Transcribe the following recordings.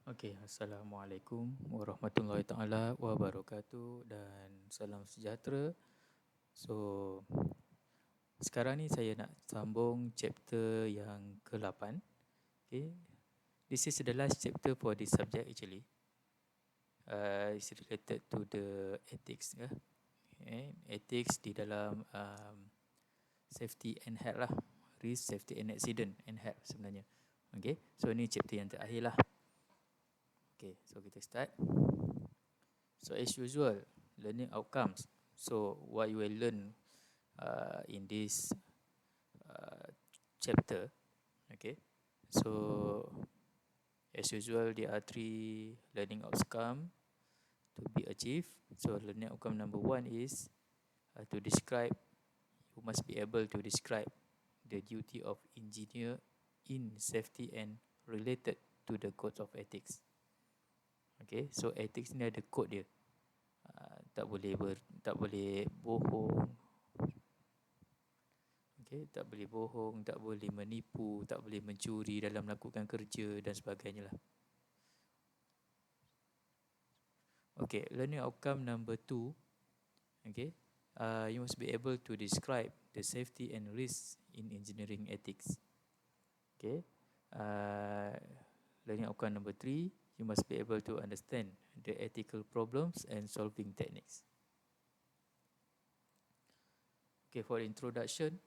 Okey, Assalamualaikum warahmatullahi taala wabarakatuh dan salam sejahtera. So, sekarang ni saya nak sambung chapter yang ke-8. Okay, this is the last chapter for this subject actually. It's related to the ethics. Ethics di dalam safety and health lah. Risk, safety and accident and health sebenarnya. Okay, so ni chapter yang terakhir lah. Okay, so kita start. So as usual, learning outcomes. So what you will learn in this chapter, okay. So as usual, there are 3 learning outcomes to be achieved. So learning outcome number 1 is to describe. You must be able to describe the duty of engineer in safety and related to the code of ethics. Okay, so ethics ni ada kod dia. Tak boleh bohong. Okay, tak boleh bohong, tak boleh menipu, tak boleh mencuri dalam melakukan kerja dan sebagainya lah. Okay, learning outcome number 2. Okay, you must be able to describe the safety and risks in engineering ethics. Okay, learning outcome number 3. You must be able to understand the ethical problems and solving techniques. Okay, for introduction,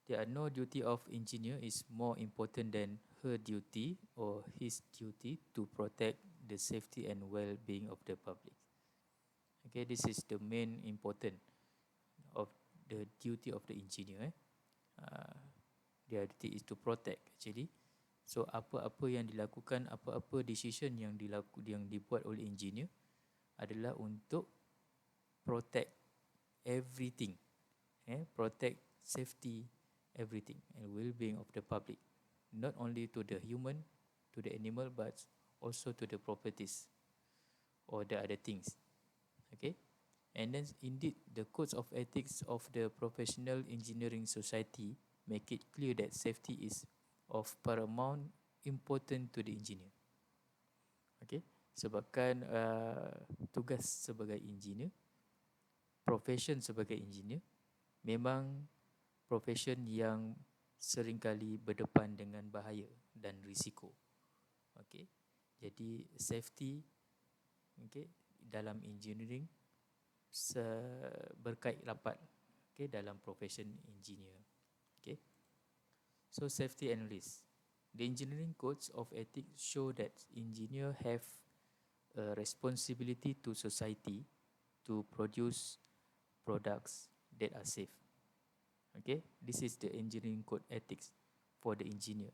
there are no duty of engineer is more important than her duty or his duty to protect the safety and well-being of the public. Okay, this is the main important of the duty of the engineer. Their duty is to protect actually. So apa-apa yang dilakukan, apa-apa decision yang dibuat oleh engineer adalah untuk protect everything, protect safety, everything and well-being of the public, not only to the human, to the animal, but also to the properties or the other things. Okay, and then indeed the codes of ethics of the professional engineering society make it clear that safety is of paramount important to the engineer. Okay, sebabkan tugas sebagai engineer, profession sebagai engineer memang profession yang seringkali berdepan dengan bahaya dan risiko. Okay, jadi safety, okay, dalam engineering berkait rapat, okay, dalam profession engineer. Okay, so safety and risk. The engineering codes of ethics show that engineers have a responsibility to society to produce products that are safe. Okay, this is the engineering code ethics for the engineer.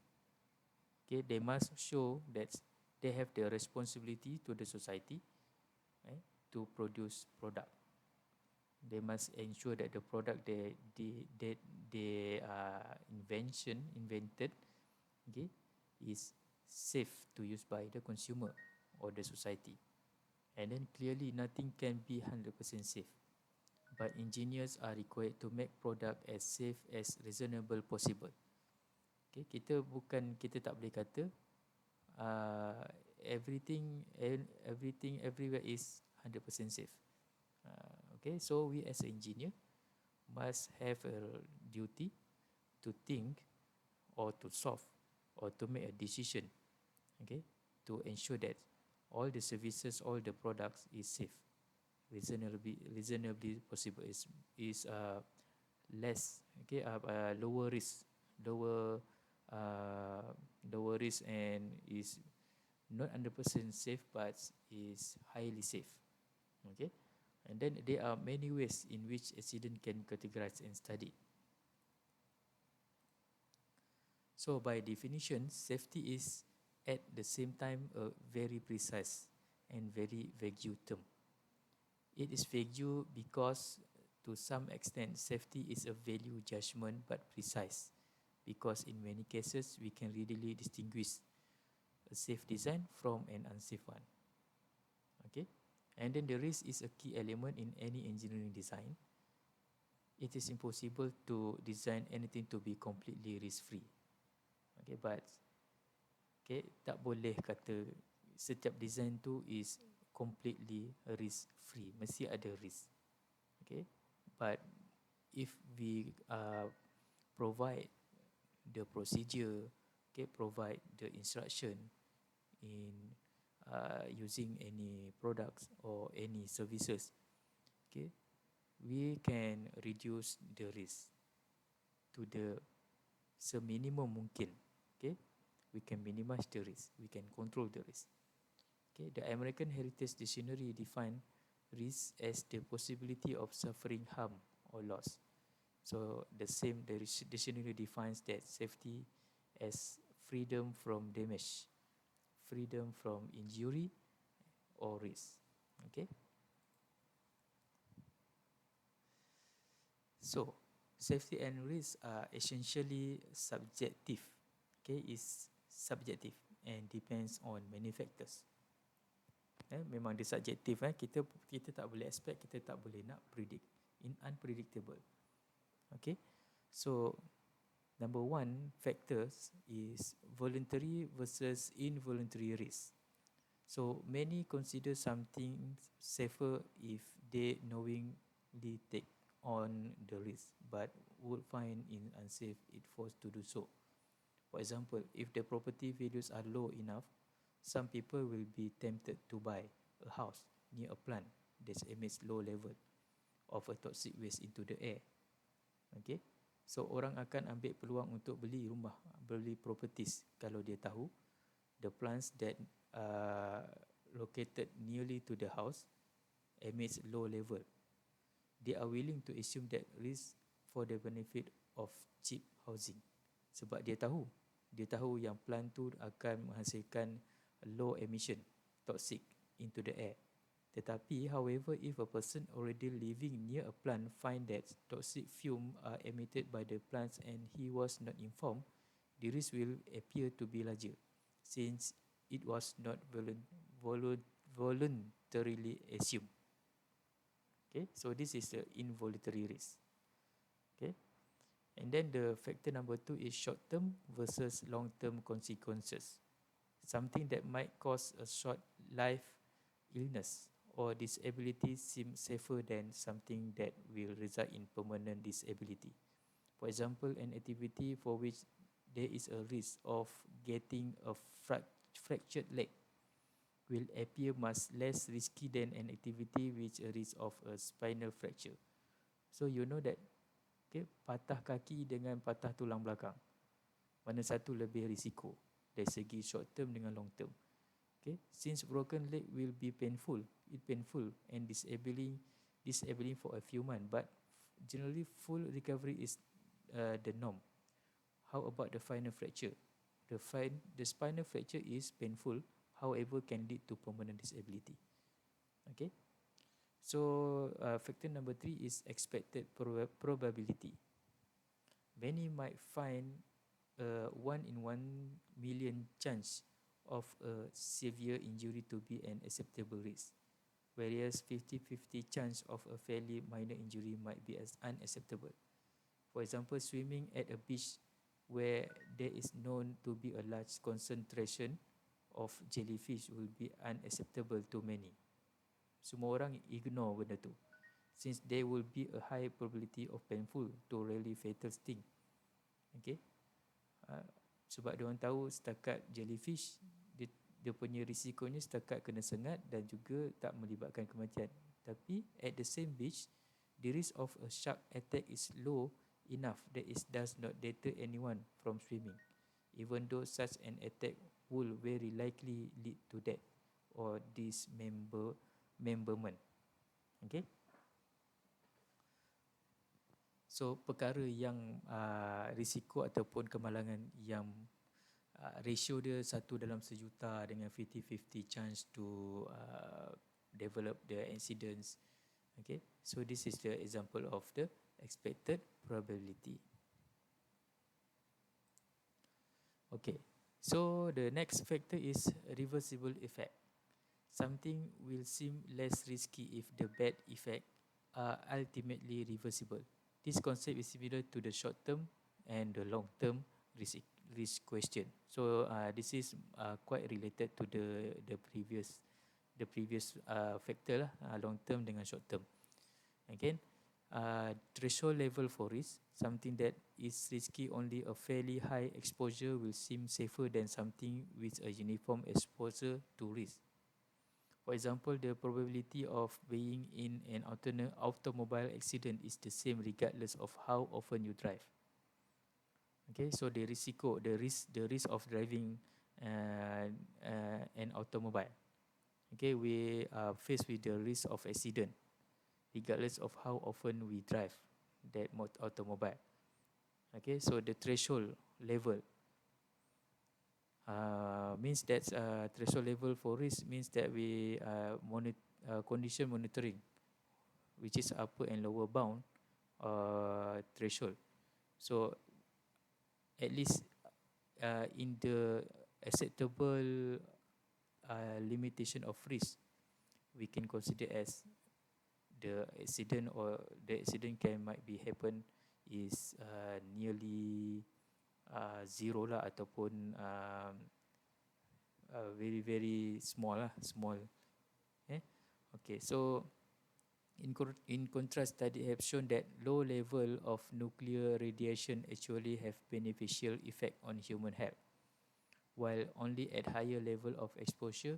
Okay, they must show that they have the responsibility to the society to produce product. They must ensure that the product they invented, okay, is safe to use by the consumer or the society. And then clearly nothing can be 100% safe, but engineers are required to make product as safe as reasonable possible. Okay, kita tak boleh kata everything everywhere is 100% safe. Okay, so we as an engineer must have a duty to think or to solve or to make a decision, okay, to ensure that all the services, all the products is safe, reasonably possible, is less, okay, lower risk and is not 100% safe but is highly safe. Okay, and then there are many ways in which accident can categorize and studied. So by definition, safety is at the same time a very precise and very vague term. It is vague because to some extent safety is a value judgment but precise, because in many cases we can readily distinguish a safe design from an unsafe one. Okay, and then the risk is a key element in any engineering design. It is impossible to design anything to be completely risk-free. Okay, but okay, tak boleh kata setiap design tu is completely risk free, mesti ada risk. Okay, but if we provide the procedure, okay, provide the instruction in using any products or any services, okay, we can reduce the risk to the seminimum mungkin. Okay, we can minimize the risk, we can control the risk. Okay, the American Heritage Dictionary define risk as the possibility of suffering harm or loss. So the dictionary defines that safety as freedom from damage, freedom from injury or risk. Okay. So safety and risk are essentially subjective. Okay, is subjective and depends on many factors. Memang dia subjektif. Kita tak boleh expect, kita tak boleh nak predict. Unpredictable. Okay, so number one factors is voluntary versus involuntary risk. So many consider something safer if they knowingly take on the risk, but would find it unsafe if forced to do so. For example, if the property values are low enough, some people will be tempted to buy a house near a plant that emits low level of a toxic waste into the air. Okay, so orang akan ambil peluang untuk beli rumah, beli properties kalau dia tahu the plants that are located nearly to the house emits low level. They are willing to assume that risk for the benefit of cheap housing. Sebab dia tahu yang plant tu akan menghasilkan low emission toxic into the air. Tetapi, however, if a person already living near a plant find that toxic fumes are emitted by the plants and he was not informed, the risk will appear to be larger, since it was not voluntarily assumed. Okay, so this is the involuntary risk. Okay, and then the factor number 2 is short-term versus long-term consequences. Something that might cause a short life illness or disability seems safer than something that will result in permanent disability. For example, an activity for which there is a risk of getting a fractured leg will appear much less risky than an activity which a risk of a spinal fracture. So you know that, okay, patah kaki dengan patah tulang belakang, mana satu lebih risiko dari segi short term dengan long term? Okay, since broken leg will be painful and disabling for a few months, but generally full recovery is the norm. How about the spinal fracture? The spinal fracture is painful, however, can lead to permanent disability. Okay, so factor number 3 is expected probability. Many might find a 1 in 1 million chance of a severe injury to be an acceptable risk, whereas 50-50 chance of a fairly minor injury might be as unacceptable. For example, swimming at a beach where there is known to be a large concentration of jellyfish will be unacceptable to many. Semua orang ignore benda tu, since there will be a high probability of painful to really fatal sting. Okay, sebab dia orang tahu setakat jellyfish dia punya risikonya setakat kena sengat dan juga tak melibatkan kematian. Tapi at the same beach, the risk of a shark attack is low enough that it does not deter anyone from swimming, even though such an attack will very likely lead to death or dismemberment. Okay, so perkara yang risiko ataupun kemalangan yang ratio dia 1 dalam sejuta dengan 50-50 chance to develop the incidents. Okay, so this is the example of the expected probability. Okay, so the next factor is reversible effect. Something will seem less risky if the bad effect are ultimately reversible. This concept is similar to the short term and the long term risk question. So this is quite related to the previous factor lah, long term dengan short term. Again, threshold level for risk, something that is risky only a fairly high exposure will seem safer than something with a uniform exposure to risk. For example, the probability of being in an automobile accident is the same regardless of how often you drive. Okay, so the risk of driving an automobile. Okay, we are faced with the risk of accident, regardless of how often we drive that automobile. Okay, so the threshold level means that threshold level for risk means that we condition monitoring, which is upper and lower bound threshold. So at least in the acceptable limitation of risk, we can consider as the accident might be happen is nearly zero lah, ataupun very very small lah, small. Okay, so in contrast, studies have shown that low level of nuclear radiation actually have beneficial effect on human health, while only at higher level of exposure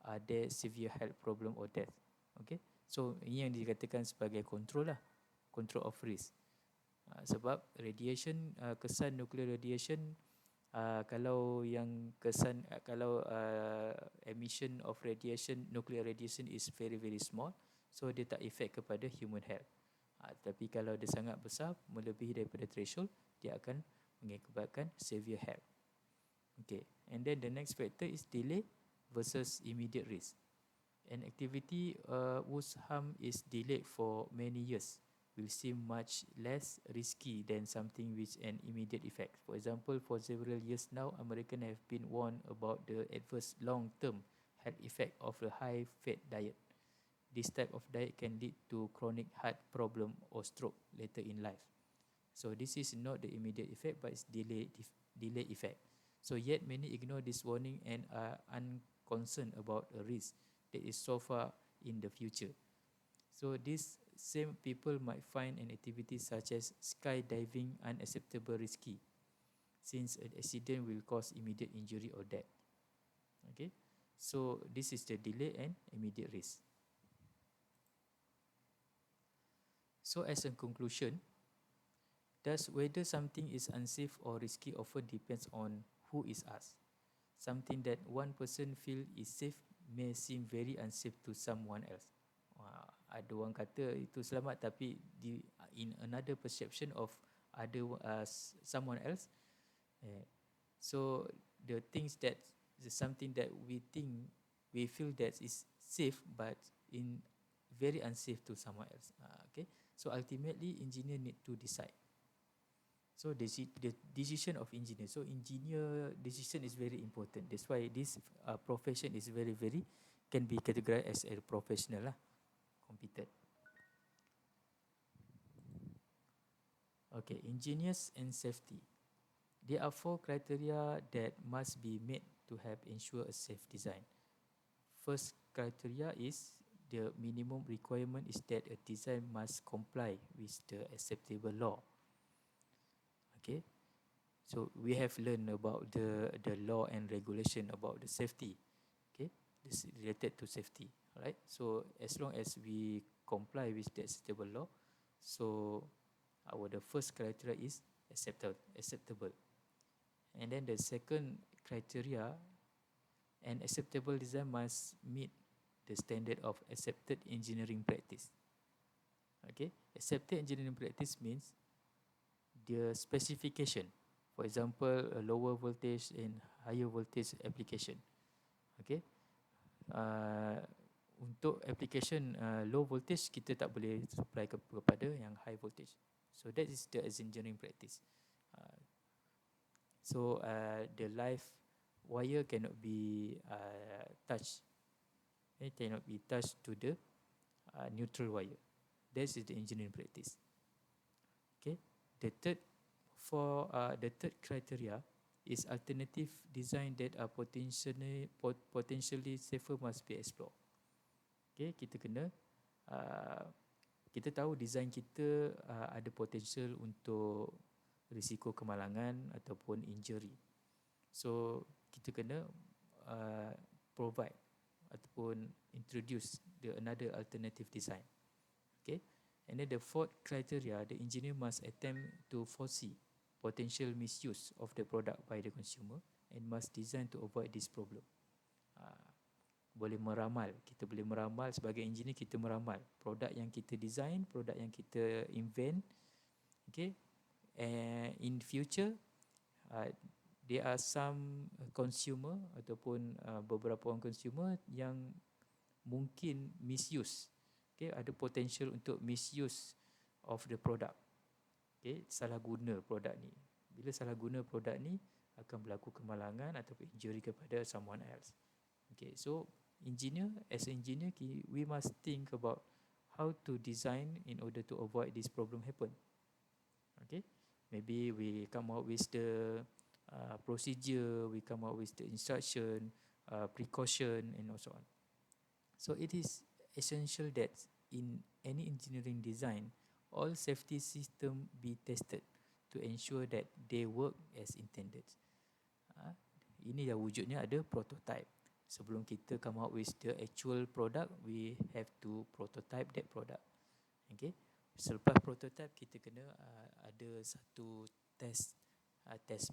are there severe health problem or death. Okay, so ini yang dikatakan sebagai control lah, control of risk. Sebab radiation, kesan nuclear radiation, kalau yang kesan kalau emission of radiation, nuclear radiation is very very small, so dia tak effect kepada human health. Tapi kalau dia sangat besar, melebihi daripada threshold, dia akan mengakibatkan severe health. Okay, and then the next factor is delay versus immediate risk. An activity whose harm is delayed for many years will seem much less risky than something with an immediate effect. For example, for several years now, Americans have been warned about the adverse long-term health effect of a high-fat diet. This type of diet can lead to chronic heart problem or stroke later in life. So this is not the immediate effect, but it's delayed effect. So yet many ignore this warning and are unconcerned about a risk that is so far in the future. So these same people might find an activity such as skydiving unacceptable risky, since an accident will cause immediate injury or death. Okay, so this is the delay and immediate risk. So as a conclusion, thus whether something is unsafe or risky often depends on who is asked. Something that one person feel is safe may seem very unsafe to someone else. Ada orang kata itu selamat, tapi in another perception of someone else, so the things that something that we feel that is safe but in very unsafe to someone else. Okay, so ultimately engineer need to decide. So the decision of engineer. So engineer decision is very important. That's why this profession is very very can be categorized as a professional lah, competent. Okay, engineers and safety. There are 4 criteria that must be met to have ensure a safe design. First criteria is the minimum requirement is that a design must comply with the acceptable law. Okay, so we have learned about the law and regulation about the safety. Okay, this is related to safety. Right, so as long as we comply with the acceptable law, so the first criteria is acceptable. And then the second criteria, an acceptable design must meet the standard of accepted engineering practice. Okay, accepted engineering practice means the specification, for example, a lower voltage and higher voltage application. Okay, untuk application low voltage, kita tak boleh supply kepada yang high voltage. So that is the engineering practice. So the live wire cannot be touched. It cannot be touched to the neutral wire. That is the engineering practice. Okay. The third criteria is alternative design that are potentially safer must be explored. Okay, kita kena uh, kita tahu design kita ada potential untuk risiko kemalangan ataupun injury. So kita kena provide ataupun introduce another alternative design. Okay, and then the fourth criteria, the engineer must attempt to foresee potential misuse of the product by the consumer and must design to avoid this problem. Boleh meramal, kita boleh meramal sebagai engineer, kita meramal produk yang kita design, produk yang kita invent. Okay, and in future there are some consumer ataupun beberapa orang consumer yang mungkin misuse. Okay, ada potential untuk misuse of the product. Okay, salah guna produk ni. Bila salah guna produk ni, akan berlaku kemalangan ataupun injury kepada someone else. Okay, so as an engineer, we must think about how to design in order to avoid this problem happen. Okay, maybe we come out with the procedure, we come out with the instruction, precaution, and so on. So it is essential that in any engineering design, all safety system be tested to ensure that they work as intended. Ini dah wujudnya ada prototype. Sebelum kita come out with the actual product, we have to prototype that product. Okay. Selepas prototype, kita kena ada satu test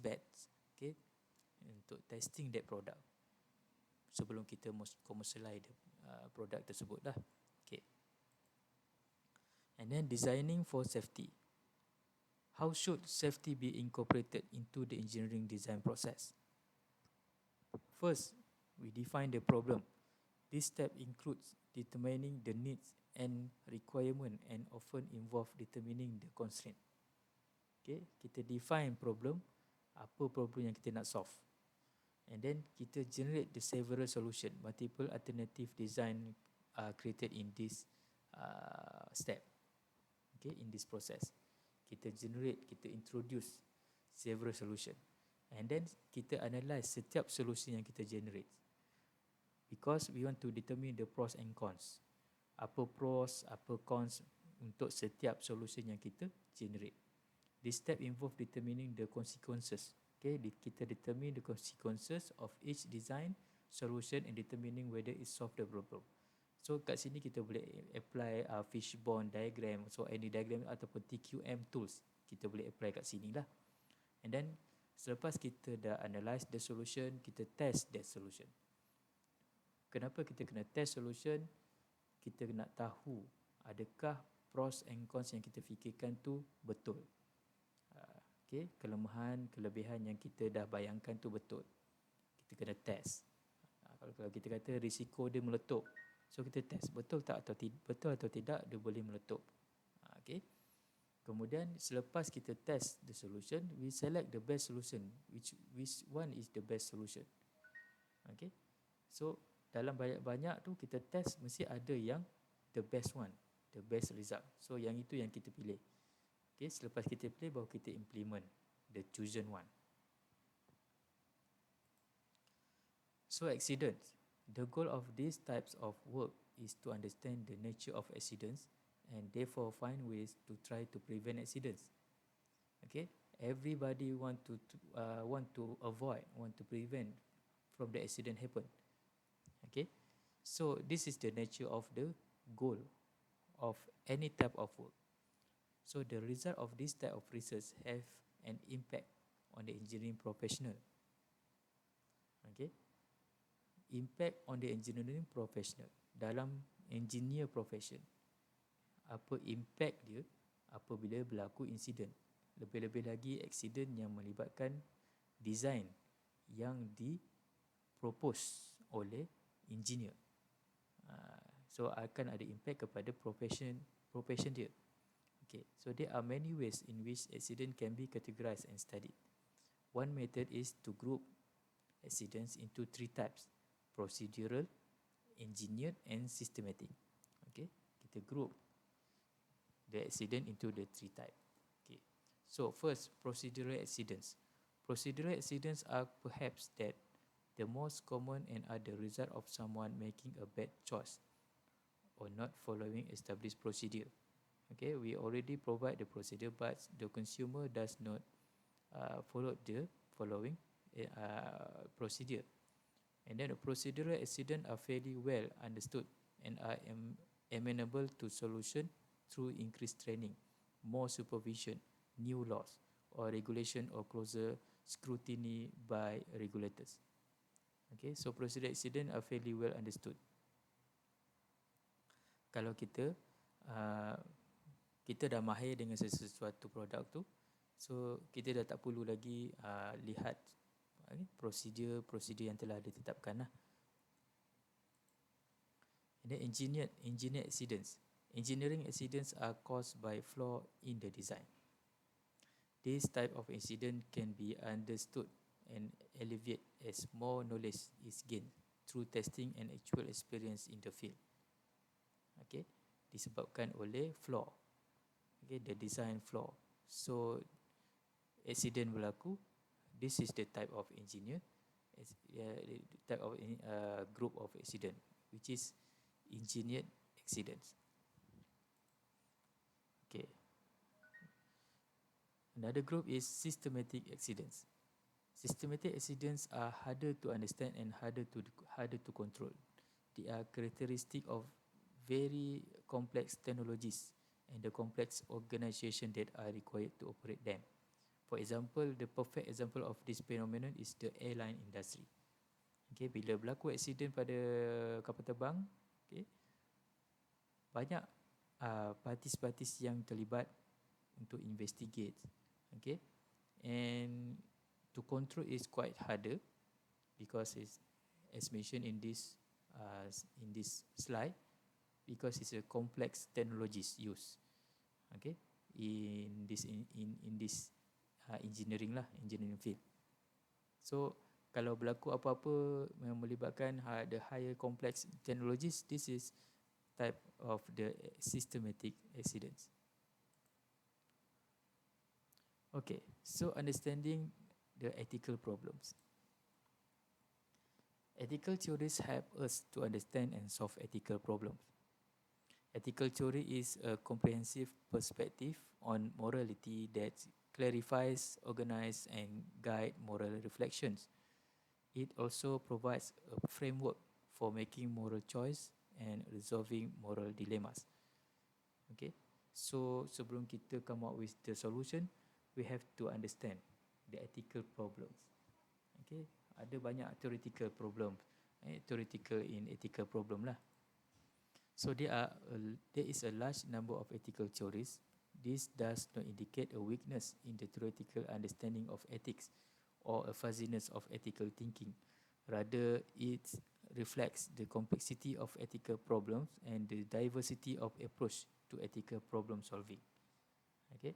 bed, okay, untuk testing that product sebelum kita commercialize produk tersebut lah. Okay. And then designing for safety. How should safety be incorporated into the engineering design process? First, we define the problem. This step includes determining the needs and requirement and often involve determining the constraint. Okay, kita define problem, apa problem yang kita nak solve. And then kita generate the several solution, multiple alternative design created in this step. Okay, in this process. Kita introduce several solution. And then kita analyze setiap solusi yang kita generate. Because we want to determine the pros and cons. Apa pros, apa cons untuk setiap solution yang kita generate. This step involve determining the consequences. Okay, kita determine the consequences of each design solution and determining whether it solve the problem. So kat sini kita boleh apply fishbone diagram, so any diagram ataupun TQM tools kita boleh apply kat sini lah. And then selepas kita dah analyse the solution, kita test that solution. Kenapa kita kena test solution? Kita nak tahu adakah pros and cons yang kita fikirkan tu betul. Okay, kelemahan, kelebihan yang kita dah bayangkan tu betul. Kita kena test. Kalau kita kata risiko dia meletup, so kita test betul atau tidak dia boleh meletup. Okay. Kemudian selepas kita test the solution, we select the best solution. Which one is the best solution? Okay. So dalam banyak-banyak tu kita test, mesti ada yang the best one, the best result. So yang itu yang kita pilih. Okay, selepas kita pilih, baru kita implement the chosen one. So accidents. The goal of these types of work is to understand the nature of accidents and therefore find ways to try to prevent accidents. Okay, everybody want to avoid, want to prevent from the accident happen. Okay, so this is the nature of the goal of any type of work. So the result of this type of research have an impact on the engineering professional. Okay, impact on the engineering professional. Dalam engineer profession, apa impact dia apabila berlaku insiden. Lebih-lebih lagi accident yang melibatkan design yang dipropose oleh engineer. So akan ada impact kepada profession dia. Okay, so there are many ways in which accident can be categorized and studied. One method is to group accidents into three types: procedural, engineered, and systematic. Okay, kita group the accident into the three types. Okay, so first, procedural accidents. Procedural accidents are perhaps that the most common and are the result of someone making a bad choice or not following established procedure. Okay, we already provide the procedure, but the consumer does not follow the following procedure. And then the procedural accident are fairly well understood and are amenable to solution through increased training, more supervision, new laws or regulation or closer scrutiny by regulators. Okay, so procedural accident are fairly well understood. Kalau uh, kita dah mahir dengan sesuatu produk tu, so kita dah tak perlu lagi lihat prosedur yang telah ditetapkan lah. And then engineered accidents. Engineering accidents are caused by flaw in the design. This type of accident can be understood and alleviated as more knowledge is gained through testing and actual experience in the field. Okay, disebabkan oleh flaw. Okay, the design flaw. So accident berlaku. This is the type of engineer, the type of group of accident, which is engineered accidents. Okay. Another group is systematic accidents. Systematic accidents are harder to understand and harder to control. They are characteristic of very complex technologies and the complex organization that are required to operate them. For example, the perfect example of this phenomenon is the airline industry. Okay, bila berlaku accident pada kapal terbang, okay, banyak partis-partis yang terlibat untuk investigate. Okay, and to control is quite harder because it's, as mentioned in this slide, because it's a complex technologies used. Okay, in this engineering field. So kalau berlaku apa-apa yang melibatkan the higher complex technologies, this is type of the systematic accidents. Okay, so understanding the ethical problems. Ethical theories help us to understand and solve ethical problems. Ethical theory is a comprehensive perspective on morality that clarifies, organizes, and guides moral reflections. It also provides a framework for making moral choice and resolving moral dilemmas. Okay, so sebelum kita come up with the solution, we have to understand the ethical problems. Okay, ada banyak theoretical problem, theoretical in ethical problem lah. So there is a large number of ethical theories. This does not indicate a weakness in the theoretical understanding of ethics or a fuzziness of ethical thinking. Rather, it reflects the complexity of ethical problems and the diversity of approach to ethical problem solving. Okay.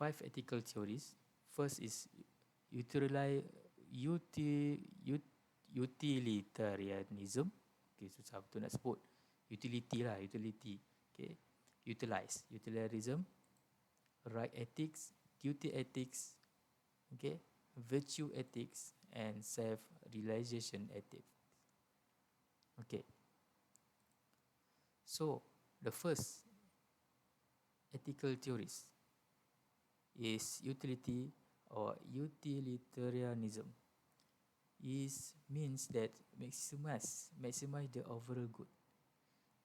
5 ethical theories. First is utilitarianism. Okay, susah betul nak sebut. Utility. Okay. Utilitarianism, right ethics, duty ethics, okay, virtue ethics, and self-realization ethics. Okay. So the first ethical theories is utility or utilitarianism. Is means that maximize the overall good,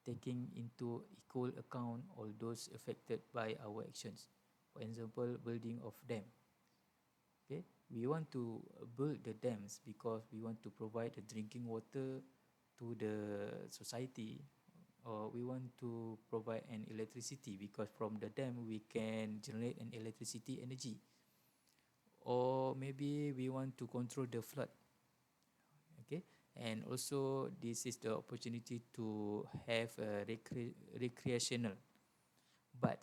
taking into equal account all those affected by our actions. For example, building of dam. Okay, we want to build the dams because we want to provide the drinking water to the society, or we want to provide an electricity because from the dam we can generate an electricity energy, or maybe we want to control the flood. Okay, and also this is the opportunity to have a recreational, but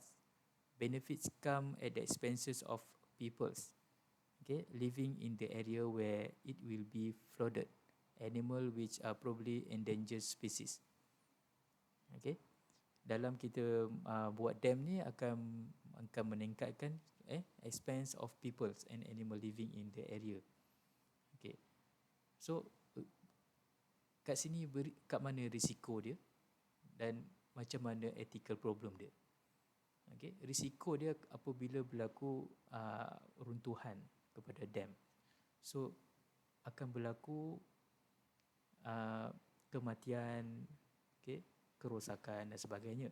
benefits come at the expenses of peoples, okay, living in the area where it will be flooded, animal which are probably endangered species. Okay, dalam kita buat dam ni akan meningkatkan expense of people and animal living in the area. Okay. So kat sini kat mana risiko dia dan macam mana ethical problem dia. Okay. Risiko dia apabila berlaku runtuhan kepada dam. So akan berlaku kematian, okay, kerosakan dan sebagainya.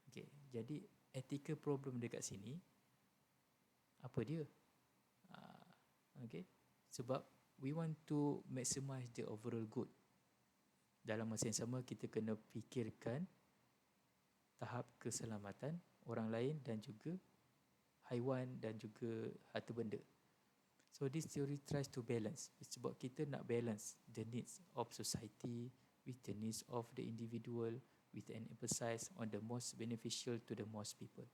Okay. Jadi ethical problem dekat sini apa dia? Okay. Sebab we want to maximize the overall good. Dalam masa yang sama kita kena fikirkan tahap keselamatan orang lain dan juga haiwan dan juga harta benda. So this theory tries to balance. Sebab kita nak balance the needs of society with the needs of the individual, with an emphasis on the most beneficial to the most people.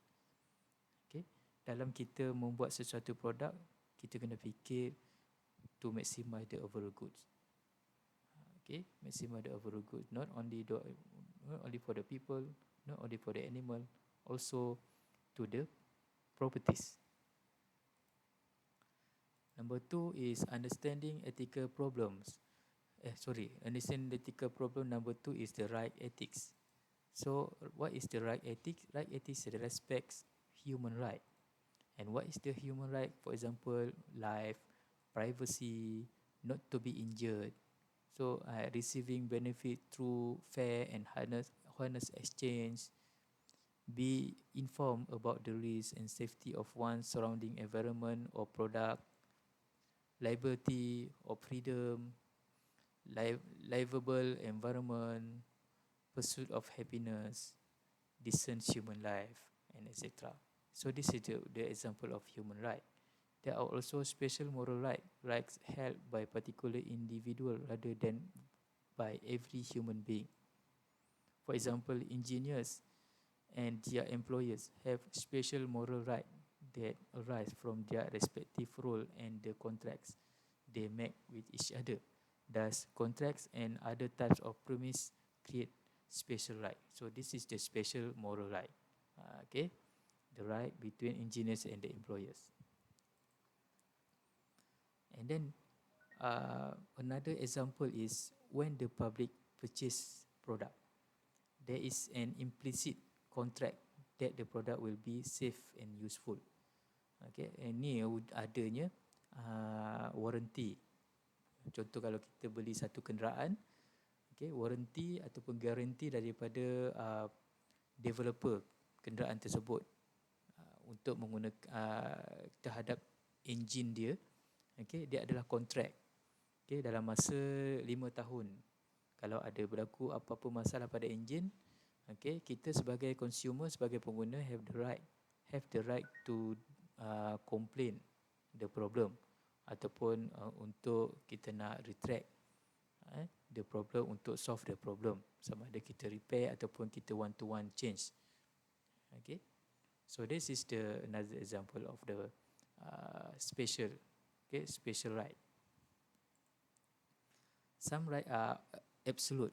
Okay. Dalam kita membuat sesuatu produk, kita kena fikir to maximize the overall goods. Okay, maximize the overall goods, not only for the people, not only for the animal, also to the properties. Number 2 is understanding ethical problems. Understanding ethical problem. Number 2 is the right ethics. So what is the right ethics? Right ethics respects human right. And what is the human right? For example, life, privacy, not to be injured. So receiving benefit through fair and honest exchange. Be informed about the risk and safety of one's surrounding environment or product. Liberty or freedom, livable environment, pursuit of happiness, decent human life, and etc. So this is the example of human right. There are also special moral rights held by particular individual rather than by every human being. For example, engineers and their employers have special moral rights that arise from their respective role and the contracts they make with each other. Thus, contracts and other types of premise create special right. So this is the special moral right. Okay, the right between engineers and the employers. And then another example is when the public purchase product, there is an implicit contract that the product will be safe and useful. Okay, ini adanya warranty. Contoh kalau kita beli satu kenderaan, okay, warranty ataupun guarantee daripada developer kenderaan tersebut untuk menggunakan terhadap enjin dia, okay, dia adalah kontrak. Okay, dalam masa 5 tahun kalau ada berlaku apa-apa masalah pada enjin, okay, kita sebagai consumer, sebagai pengguna have the right to complain the problem ataupun untuk kita nak retract the problem, untuk solve the problem, sama ada kita repair ataupun kita one-to-one change. Okay, so this is another example of the special right. Some rights are absolute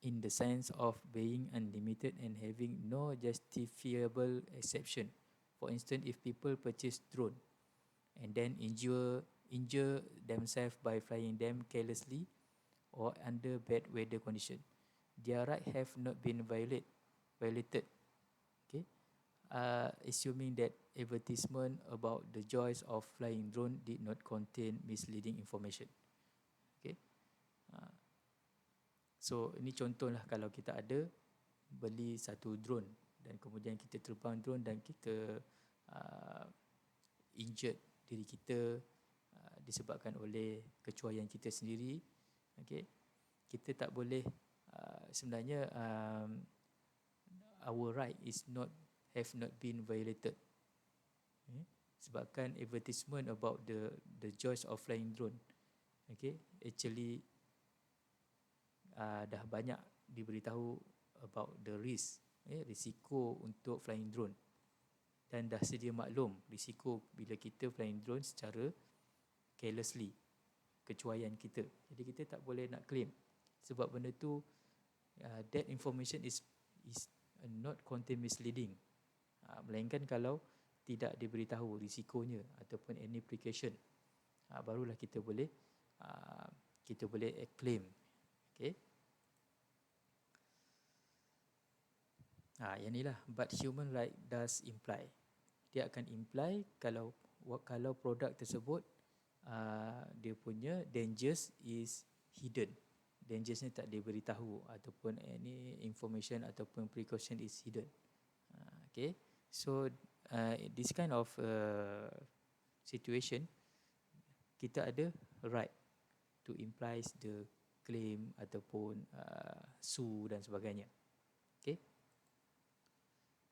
in the sense of being unlimited and having no justifiable exception. For instance, if people purchase drone and then injure themselves by flying them carelessly or under bad weather condition, their right have not been violated. Okay, assuming that advertisement about the joys of flying drone did not contain misleading information. Okay, so ini contohlah kalau kita ada beli satu drone dan kemudian kita terbang drone dan kita injured diri kita disebabkan oleh kecuaian kita sendiri. Okay, kita tak boleh sebenarnya our right have not been violated. Okay, sebabkan advertisement about the joys of flying drone, okay, actually dah banyak diberitahu about the risk, risiko untuk flying drone, dan dah sedia maklum risiko bila kita flying drone secara carelessly, kecuaian kita. Jadi kita tak boleh nak claim sebab benda tu that information is not contain misleading, melainkan kalau tidak diberitahu risikonya ataupun any precaution, barulah kita boleh claim. Okay. Yang inilah, but human right does imply. Dia akan imply kalau produk tersebut dia punya dangers is hidden. Dangers ni tak diberitahu ataupun any information ataupun precaution is hidden. Okay. So this kind of situation, kita ada right to imply the claim ataupun sue dan sebagainya. Okay.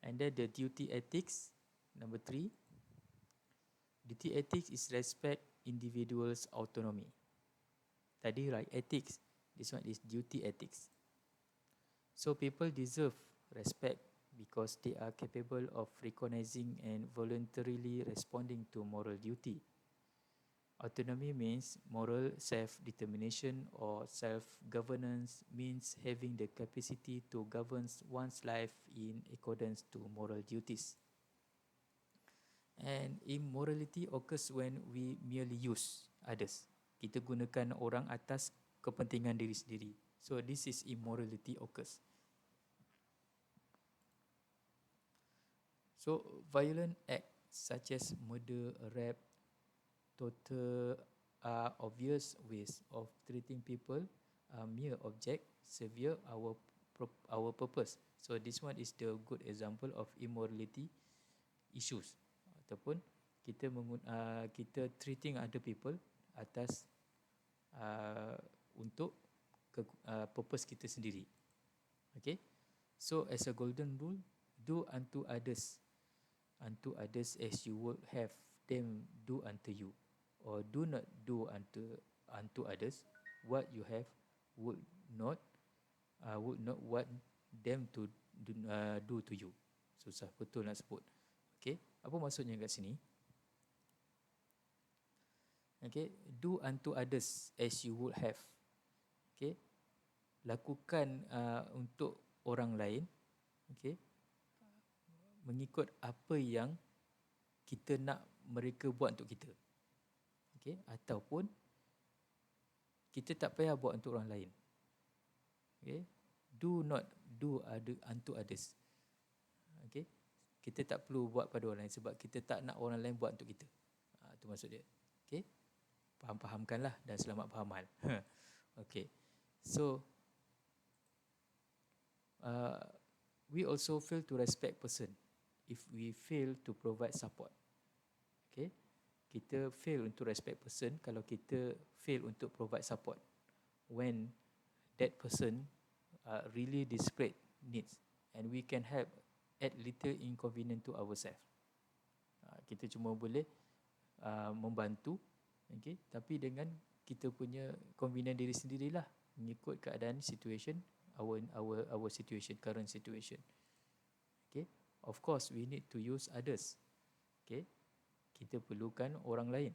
And then the duty ethics, number 3. Duty ethics is respect individuals' autonomy. Tadi right ethics, this one is duty ethics. So people deserve respect because they are capable of recognizing and voluntarily responding to moral duty. Autonomy means moral self-determination or self-governance, means having the capacity to govern one's life in accordance to moral duties. And immorality occurs when we merely use others. Kita gunakan orang atas kepentingan diri sendiri. So this is immorality occurs. So violent acts such as murder, rape, total are obvious ways of treating people mere object severe our purpose. So this one is the good example of immorality issues, ataupun kita treating other people atas untuk purpose kita sendiri. Okay. So as a golden rule, do unto others as you would have them do unto you, or do not do unto others what you would not want them to do to you. Susah betul nak sebut. Okay, apa maksudnya kat sini? Okay, do unto others as you would have. Okay, lakukan untuk orang lain. Okay, mengikut apa yang kita nak mereka buat untuk kita. Okay, ataupun kita tak payah buat untuk orang lain. Okay, do not do unto others. Okay, kita tak perlu buat pada orang lain sebab kita tak nak orang lain buat untuk kita. Itu maksud dia. Okay, faham-fahamkanlah dan selamat fahaman. Okay, so we also fail to respect person if we fail to provide support. Okay, kita fail untuk respect person kalau kita fail untuk provide support when that person really desperate needs and we can help at little inconvenient to ourselves. Kita cuma boleh membantu, okay, tapi dengan kita punya convenient diri sendirilah, mengikut keadaan situation, our situation, current situation. Okay, of course we need to use others. Okay, kita perlukan orang lain.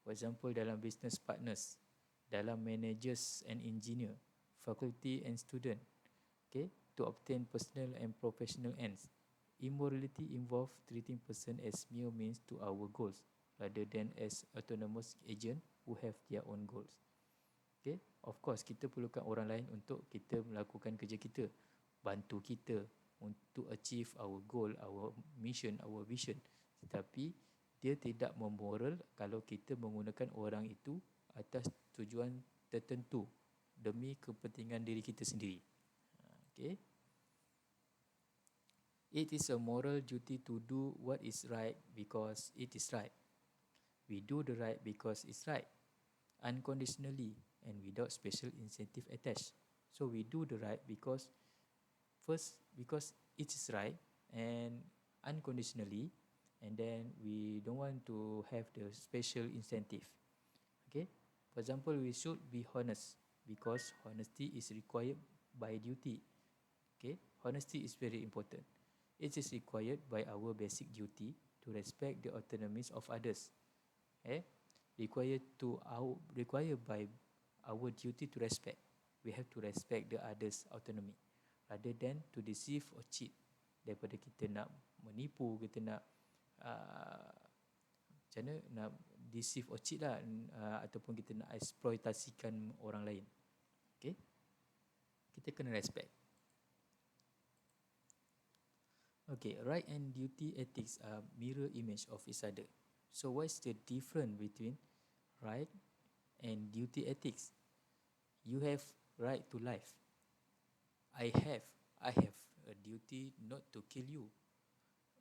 For example, dalam business partners, dalam managers and engineer, faculty and student. Okay, to obtain personal and professional ends. Immorality involves treating person as mere means to our goals rather than as autonomous agent who have their own goals. Okay, of course kita perlukan orang lain untuk kita melakukan kerja kita, bantu kita untuk achieve our goal, our mission, our vision. Tetapi dia tidak memmoral kalau kita menggunakan orang itu atas tujuan tertentu demi kepentingan diri kita sendiri. Okay. It is a moral duty to do what is right because it is right. We do the right because it's right, unconditionally and without special incentive attached. So we do the right because it is right and unconditionally, and then we don't want to have the special incentive. Okay, for example, we should be honest because honesty is required by duty. Okay, honesty is very important. It is required by our basic duty to respect the autonomies of others. Required by our duty to respect. We have to respect the others' autonomy rather than to deceive or cheat. Daripada kita nak menipu, kita nak macam mana nak deceive or cheat lah, ataupun kita nak eksploitasikan orang lain. Okay, kita kena respect. Okay, right and duty ethics are mirror image of each other. So what's the difference between right and duty ethics? You have right to life. I have a duty not to kill you.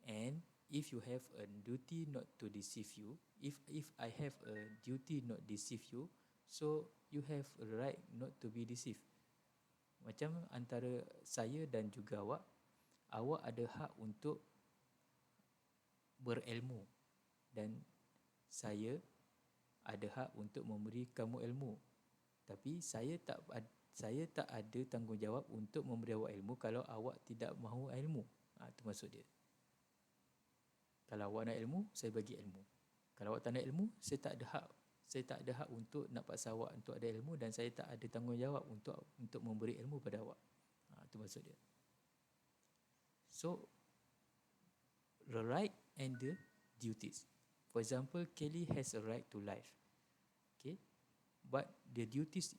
And if you have a duty not to deceive you, if I have a duty not deceive you, so you have a right not to be deceived. Macam antara saya dan juga awak ada hak untuk berilmu dan saya ada hak untuk memberi kamu ilmu. Tapi saya tak ada tanggungjawab untuk memberi awak ilmu kalau awak tidak mahu ilmu. Itu maksud dia. Kalau awak nak ilmu, saya bagi ilmu. Kalau awak tak nak ilmu, saya tak ada hak untuk nak paksa awak untuk ada ilmu, dan saya tak ada tanggungjawab untuk memberi ilmu pada awak. Itu maksud dia. So, the right and the duties. For example, Kelly has a right to life. Okay, but the duties,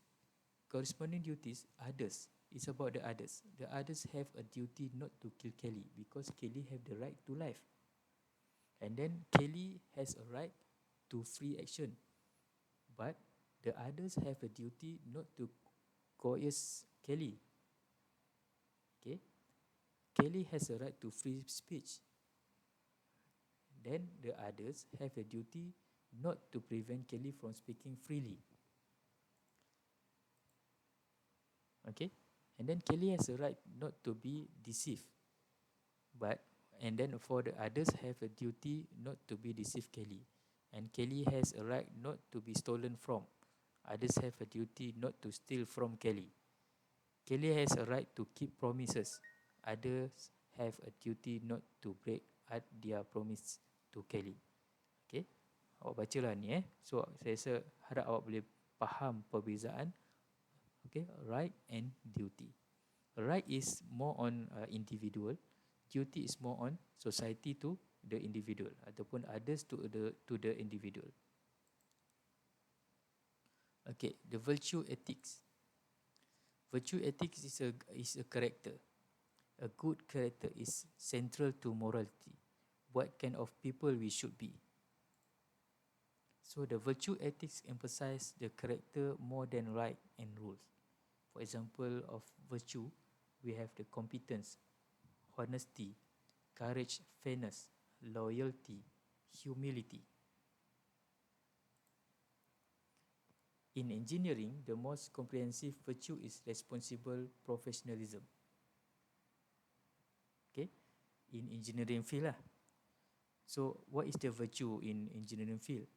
corresponding duties, others. It's about the others. The others have a duty not to kill Kelly because Kelly have the right to life. And then Kelly has a right to free action, but the others have a duty not to coerce Kelly. Okay, Kelly has a right to free speech. Then the others have a duty not to prevent Kelly from speaking freely. Okay, and then Kelly has a right not to be deceived, and then for the others have a duty not to be deceive Kelly, and Kelly has a right not to be stolen from. Others have a duty not to steal from Kelly. Kelly has a right to keep promises. Others have a duty not to break their promise to Kelly. Okay, awak bacalah ni So saya rasa harap awak boleh faham perbezaan right and duty. Right is more on individual, duty is more on society to the individual ataupun others to the individual. Okay, the virtue ethics. Virtue ethics is a character. A good character is central to morality. What kind of people we should be. So the virtue ethics emphasize the character more than right and rules. For example of virtue, we have the competence, honesty, courage, fairness, loyalty, humility. In engineering, the most comprehensive virtue is responsible professionalism. Okay, in engineering field lah. So what is the virtue in engineering field?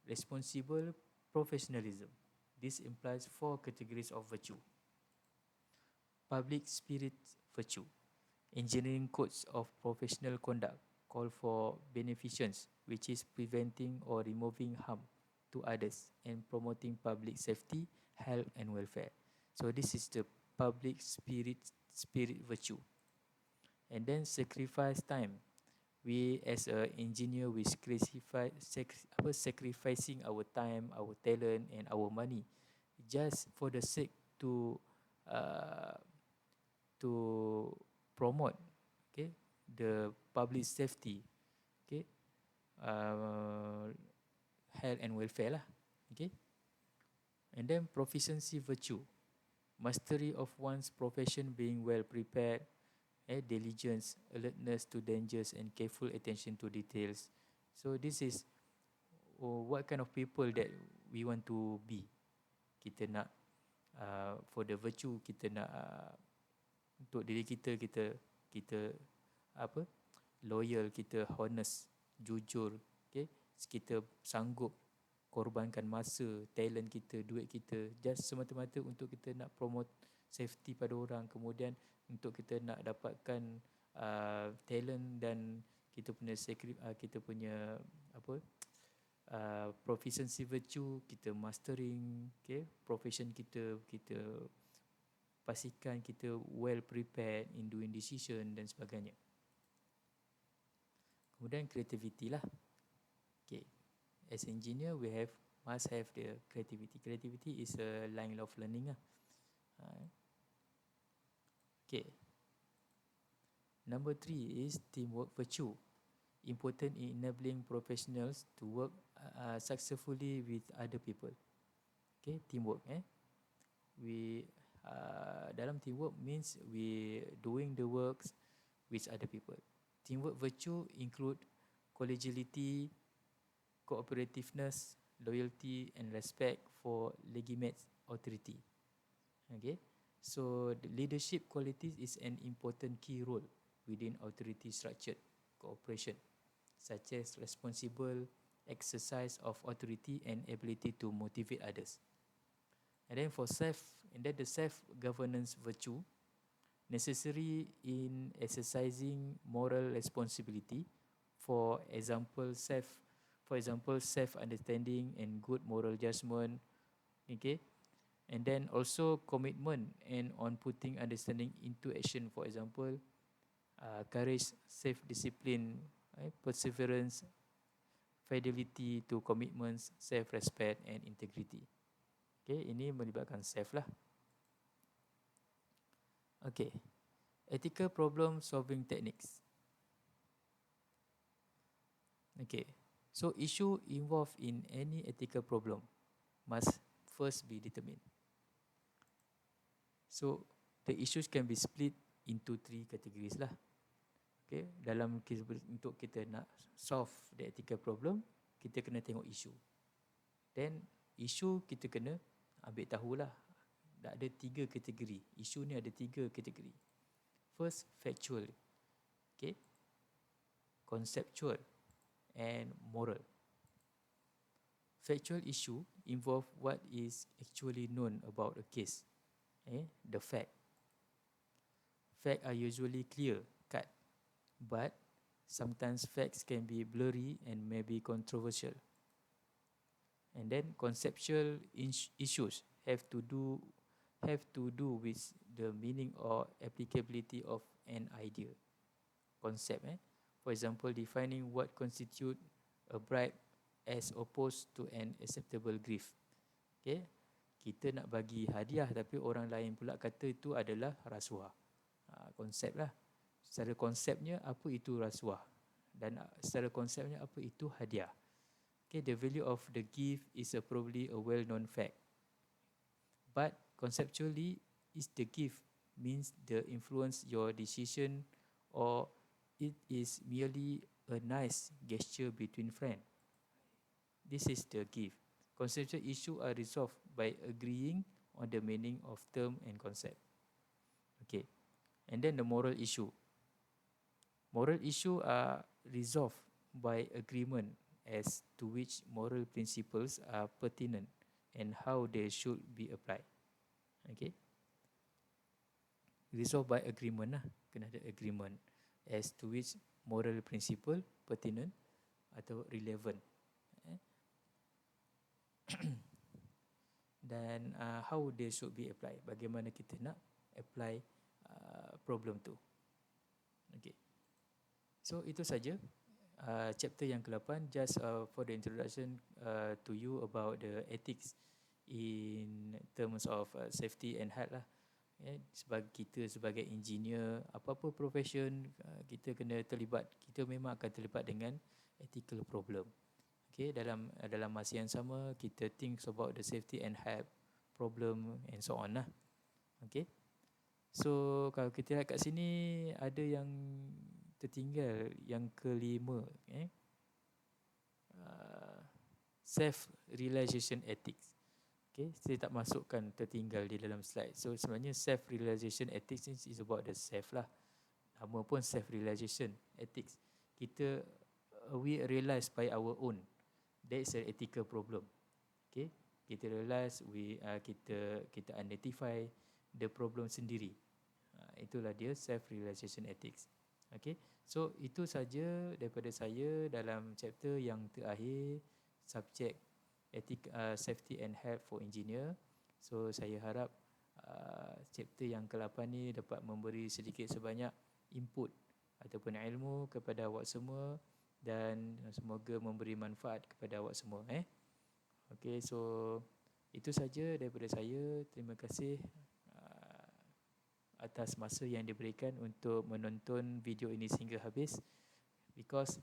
Responsible professionalism. This implies 4 categories of virtue. Public spirit virtue. Engineering codes of professional conduct call for beneficence, which is preventing or removing harm to others and promoting public safety, health and welfare. So this is the public spirit virtue. And then sacrifice time. We as an engineer, we sacrificing our time, our talent and our money just for the sake to promote the public safety, health and welfare lah. And then proficiency virtue, mastery of one's profession, being well prepared, diligence, alertness to dangers and careful attention to details. So this is what kind of people that we want to be. Kita nak for the virtue, kita nak untuk diri kita loyal, kita honest, jujur, kita sanggup korbankan masa, talent kita, duit kita just semata-mata untuk kita nak promote safety pada orang, kemudian untuk kita nak dapatkan talent dan kita punya proficiency virtue, kita mastering profession kita pastikan kita well prepared in doing decision dan sebagainya. Kemudian creativity lah. Okay. As engineer, we must have the creativity. Creativity is a line of learning lah. Okay. Number 3 is teamwork virtue. Important in enabling professionals to work successfully with other people. Okay, teamwork. We dalam teamwork means we doing the works with other people. Teamwork virtue include collegiality, cooperativeness, loyalty, and respect for legitimate authority. Okay, so the leadership qualities is an important key role within authority structured cooperation, such as responsible exercise of authority and ability to motivate others. And then the self-governance virtue, necessary in exercising moral responsibility, for example, self-understanding and good moral judgment. Okay, and then also commitment and on putting understanding into action, for example, courage, self-discipline, perseverance, fidelity to commitments, self-respect and integrity. Okay, ini melibatkan self lah. Okay, ethical problem solving techniques. Okay, so issue involved in any ethical problem must first be determined. So the issues can be split into 3 categories lah. Okay, untuk kita nak solve the ethical problem, kita kena tengok isu. Then isu kita kena ambil tahulah. Ada 3 kategori. Isu ni ada 3 kategori. First, factual. Okay, conceptual and moral. Factual issue involve what is actually known about a case. The fact. Facts are usually clear cut, but sometimes facts can be blurry and may be controversial. And then conceptual issues have to do with the meaning or applicability of an idea. Concept. For example, defining what constitute a bribe as opposed to an acceptable gift. Okay, kita nak bagi hadiah tapi orang lain pula kata itu adalah rasuah. Konsep lah. Secara konsepnya apa itu rasuah dan secara konsepnya apa itu hadiah. Okay, the value of the gift is probably a well-known fact. But conceptually, is the gift means the influence your decision or it is merely a nice gesture between friends? This is the gift. Conceptual issues are resolved by agreeing on the meaning of term and concept. Okay, and then the moral issue. Moral issue are resolved by agreement as to which moral principles are pertinent and how they should be applied. Okay, resolved by agreement lah. Kena ada agreement as to which moral principle pertinent atau relevant. Dan how they should be applied. Bagaimana kita nak apply problem tu. Okay, so itu saja chapter yang ke-8, just for the introduction to you about the ethics in terms of safety and health lah. Sebagai engineer, apa-apa profession, kita kena terlibat, kita memang akan terlibat dengan ethical problem. Okay, dalam masa yang sama, kita think about the safety and health problem and so on lah. Okay, so kalau kita lihat kat sini, ada yang tertinggal, yang ke-5, self-realization ethics. Okay, saya tak masukkan, tertinggal di dalam slide. So sebenarnya self-realization ethics is about the self lah. Nama pun self-realization ethics. We realize by our own. That is an ethical problem. Okay, kita realize, kita identify the problem sendiri. Itulah dia self-realization ethics. Okay, so itu saja daripada saya dalam chapter yang terakhir, subjek safety and health for engineer. So saya harap chapter yang ke-8 ni dapat memberi sedikit sebanyak input ataupun ilmu kepada awak semua dan semoga memberi manfaat kepada awak semua. Okey, so itu saja daripada saya. Terima kasih atas masa yang diberikan untuk menonton video ini sehingga habis. Because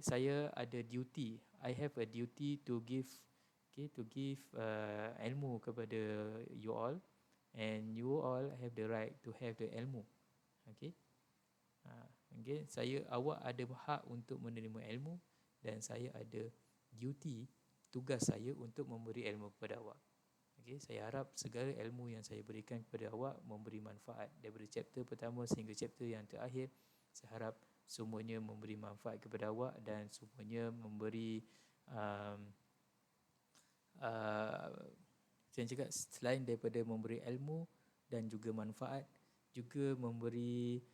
saya ada duty. I have a duty to give ilmu kepada you all, and you all have the right to have the ilmu. Awak ada hak untuk menerima ilmu, dan saya ada duty, tugas saya untuk memberi ilmu kepada awak. Saya harap segala ilmu yang saya berikan kepada awak memberi manfaat daripada chapter pertama sehingga chapter yang terakhir. Saya harap semuanya memberi manfaat kepada awak dan semuanya memberi saya cakap, selain daripada memberi ilmu dan juga manfaat, juga memberi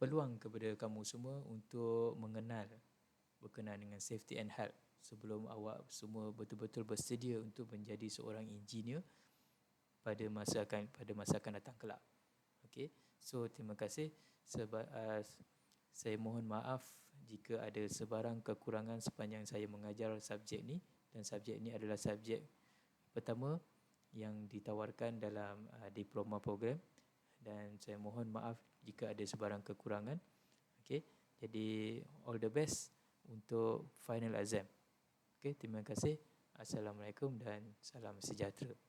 peluang kepada kamu semua untuk mengenal berkenaan dengan safety and health sebelum awak semua betul-betul bersedia untuk menjadi seorang engineer pada masa akan datang kelak. So terima kasih. Saya mohon maaf jika ada sebarang kekurangan sepanjang saya mengajar subjek ni, dan subjek ni adalah subjek pertama yang ditawarkan dalam diploma program, dan saya mohon maaf jika ada sebarang kekurangan. Jadi all the best untuk final exam. Terima kasih. Assalamualaikum dan salam sejahtera.